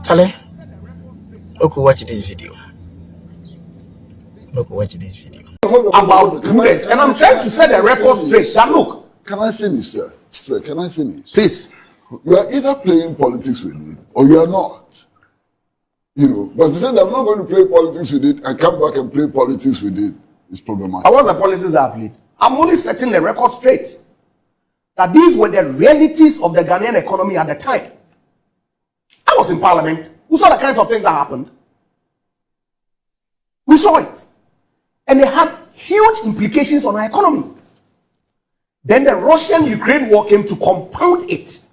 Charlie, okay, watch this video. Look, watch this video. About prudence, and I'm trying to set the record straight. That look. Can I finish, sir? Sir, can I finish? Please. You are either playing politics with it or you are not. But to say that I'm not going to play politics with it and come back and play politics with it is problematic. And what's the politics I played? I'm only setting the record straight. That these were the realities of the Ghanaian economy at the time. I was in parliament. We saw the kinds of things that happened. We saw it. And it had huge implications on our economy. Then the Russian-Ukraine war came to compound it,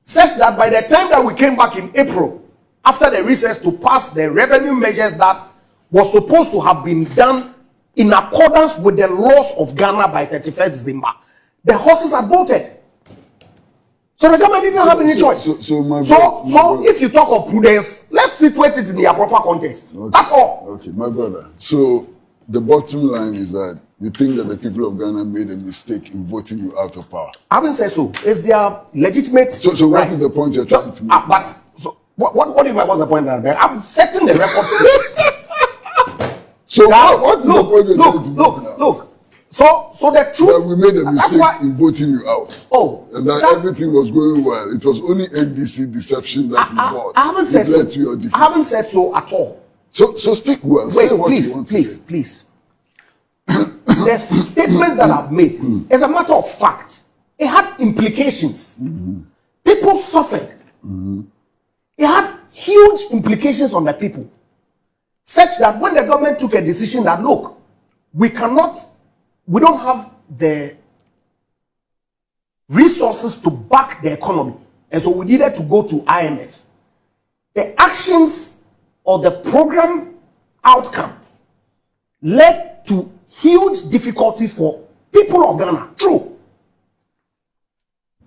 such that by the time that we came back in April, after the recess to pass the revenue measures that was supposed to have been done in accordance with the laws of Ghana by 31st December, the horses had bolted. So the government didn't have any choice. So if you talk of prudence, let's situate it in the proper context. Okay. That's all. Okay, my brother. So the bottom line is that you think that the people of Ghana made a mistake in voting you out of power. I haven't said so. It's their legitimate. So what is the point you're trying to make? But so what do you mean? What's the point? I'm setting the record straight. So what's the point you're trying to make? Look. So the truth. That we made a mistake in voting you out. Oh, and that everything was going well. It was only NDC deception that you bought. I haven't said so. To your defeat. I haven't said so at all. So speak well. Wait, say what you want to say. Please. The statement that I've made is a matter of fact. It had implications. People suffered. It had huge implications on the people, such that when the government took a decision that, look, we don't have the resources to back the economy, and so we needed to go to IMF. The actions or the program outcome led to huge difficulties for people of Ghana. True.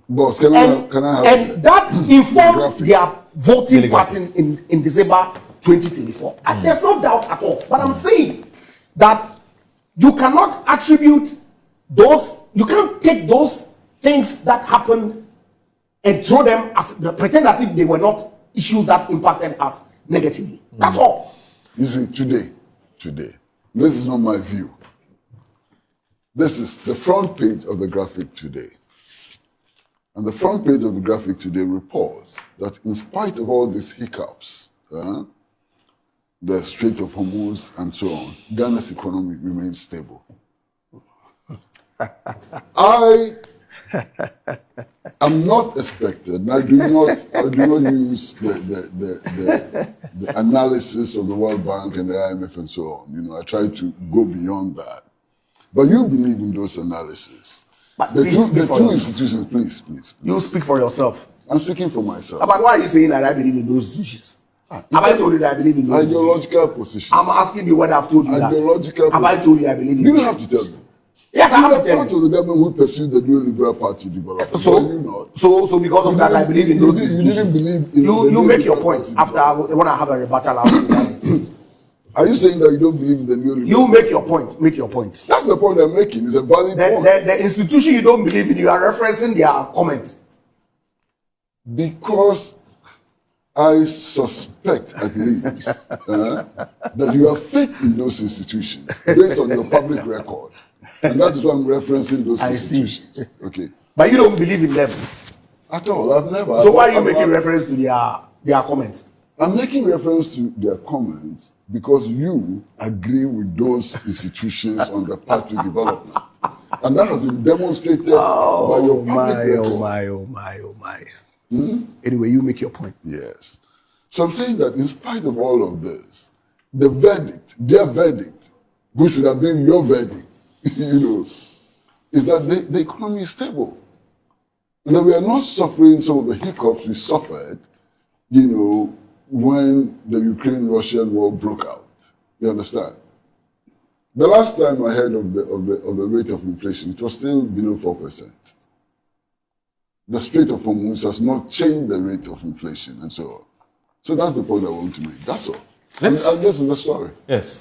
Boss, can I have and that informed their voting pattern in December 2024. And there's no doubt at all. But I'm saying that you cannot attribute those, you can't take those things that happened and throw them pretend as if they were not issues that impacted us negatively. That's all. You see, today, this is not my view. This is the front page of the graphic today. And the front page of the graphic today reports that in spite of all these hiccups, the Strait of Hormuz and so on, Ghana's economy remains stable. I am not expected, and I do not use the analysis of the World Bank and the IMF and so on. I try to go beyond that. But you believe in those analyses. But the two institutions, please. You speak for yourself. I'm speaking for myself. But why are you saying that I believe in those institutions? Have I told you that I believe in those ideological position? I'm asking you whether I've told you ideological that. Have I told you I believe in you? You have to tell me. Yes, I have to tell you. Part of the government who pursued the New Liberal Party development. So because of that, I believe in those institutions. You didn't believe in you make your point after when I have a rebuttal. Are you saying that you don't believe in the New Liberal? You make your point. Make your point. That's the point I'm making. It's a valid point. The institution you don't believe in, you are referencing their comments. Because I suspect, at least, that you have faith in those institutions based on your public record. And that is why I'm referencing those institutions. See. Okay. But you don't believe in them? At all. I've never. So why are you making reference to their comments? I'm making reference to their comments because you agree with those institutions on the path to development. And that has been demonstrated by your public record. Oh my. Anyway, you make your point. Yes. So I'm saying that in spite of all of this, the verdict, their verdict, which should have been your verdict, is that the economy is stable. And that we are not suffering some of the hiccups we suffered, when the Ukraine-Russian war broke out. You understand? The last time I heard of the rate of inflation, it was still below 4%. The Strait of Hormuz has not changed the rate of inflation and so on. So that's the point I want to make. That's all. This is the story. Yes.